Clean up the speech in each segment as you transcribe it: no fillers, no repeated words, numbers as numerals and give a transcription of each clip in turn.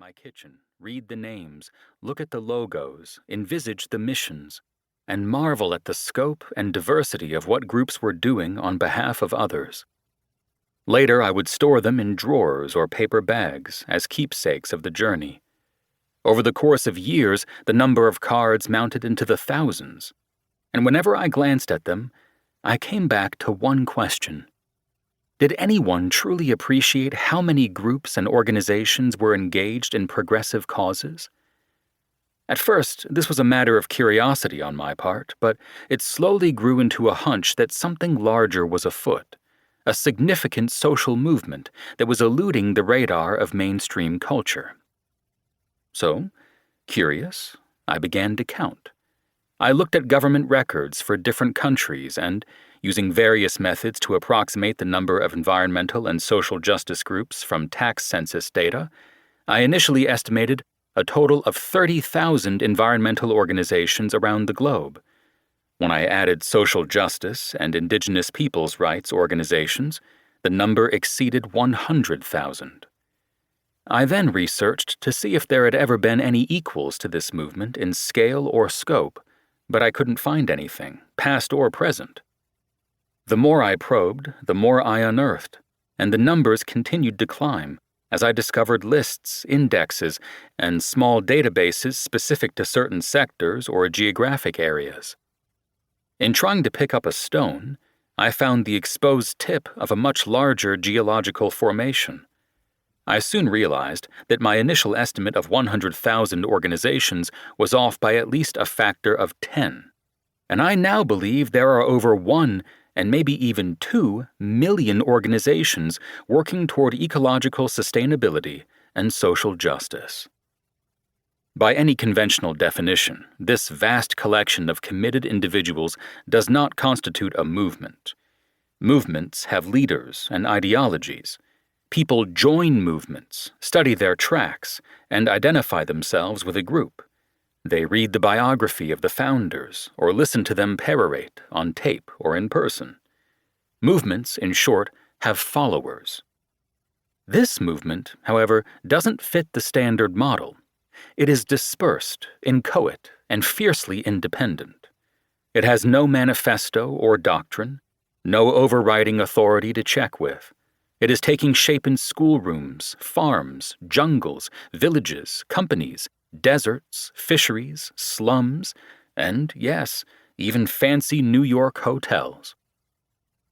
my kitchen, read the names, look at the logos, envisage the missions, and marvel at the scope and diversity of what groups were doing on behalf of others. Later, I would store them in drawers or paper bags as keepsakes of the journey. Over the course of years, the number of cards mounted into the thousands, and whenever I glanced at them, I came back to one question. Did anyone truly appreciate how many groups and organizations were engaged in progressive causes? At first, this was a matter of curiosity on my part, but it slowly grew into a hunch that something larger was afoot, a significant social movement that was eluding the radar of mainstream culture. So, curious, I began to count. I looked at government records for different countries and, using various methods to approximate the number of environmental and social justice groups from tax census data, I initially estimated a total of 30,000 environmental organizations around the globe. When I added social justice and indigenous peoples' rights organizations, the number exceeded 100,000. I then researched to see if there had ever been any equals to this movement in scale or scope, but I couldn't find anything, past or present. The more I probed, the more I unearthed, and the numbers continued to climb as I discovered lists, indexes, and small databases specific to certain sectors or geographic areas. In trying to pick up a stone, I found the exposed tip of a much larger geological formation. I soon realized that my initial estimate of 100,000 organizations was off by at least a factor of 10, and I now believe there are over 1 and maybe even 2 million organizations working toward ecological sustainability and social justice. By any conventional definition, this vast collection of committed individuals does not constitute a movement. Movements have leaders and ideologies. People join movements, study their tracks, and identify themselves with a group. They read the biography of the founders or listen to them perorate on tape or in person. Movements, in short, have followers. This movement, however, doesn't fit the standard model. It is dispersed, inchoate, and fiercely independent. It has no manifesto or doctrine, no overriding authority to check with. It is taking shape in schoolrooms, farms, jungles, villages, companies, deserts, fisheries, slums, and, yes, even fancy New York hotels.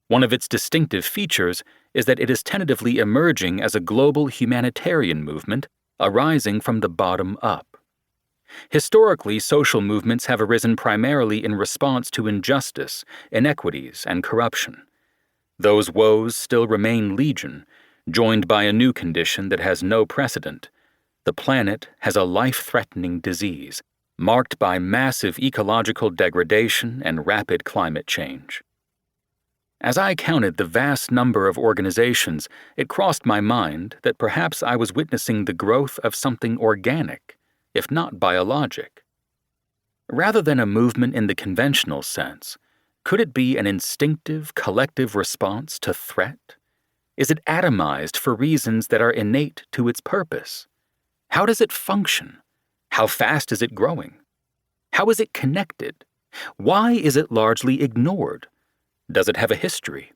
One of its distinctive features is that it is tentatively emerging as a global humanitarian movement arising from the bottom up. Historically, social movements have arisen primarily in response to injustice, inequities, and corruption. Those woes still remain legion, joined by a new condition that has no precedent. The planet has a life-threatening disease, marked by massive ecological degradation and rapid climate change. As I counted the vast number of organizations, it crossed my mind that perhaps I was witnessing the growth of something organic, if not biologic. Rather than a movement in the conventional sense, could it be an instinctive, collective response to threat? Is it atomized for reasons that are innate to its purpose? How does it function? How fast is it growing? How is it connected? Why is it largely ignored? Does it have a history?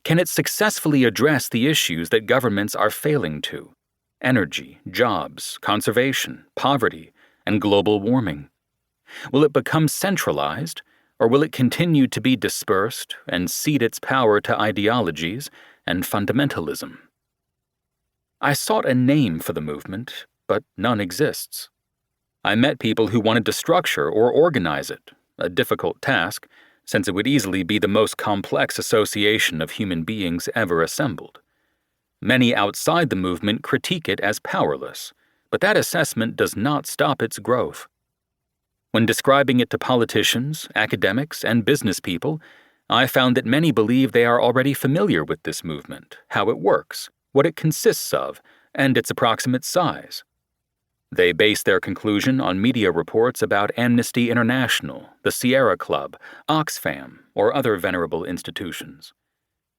Can it successfully address the issues that governments are failing to? Energy, jobs, conservation, poverty, and global warming. Will it become centralized, or will it continue to be dispersed and cede its power to ideologies and fundamentalism? I sought a name for the movement, but none exists. I met people who wanted to structure or organize it, a difficult task, since it would easily be the most complex association of human beings ever assembled. Many outside the movement critique it as powerless, but that assessment does not stop its growth. When describing it to politicians, academics, and business people, I found that many believe they are already familiar with this movement, how it works, what it consists of, and its approximate size. They base their conclusion on media reports about Amnesty International, the Sierra Club, Oxfam, or other venerable institutions.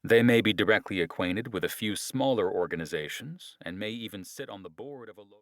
They may be directly acquainted with a few smaller organizations and may even sit on the board of a local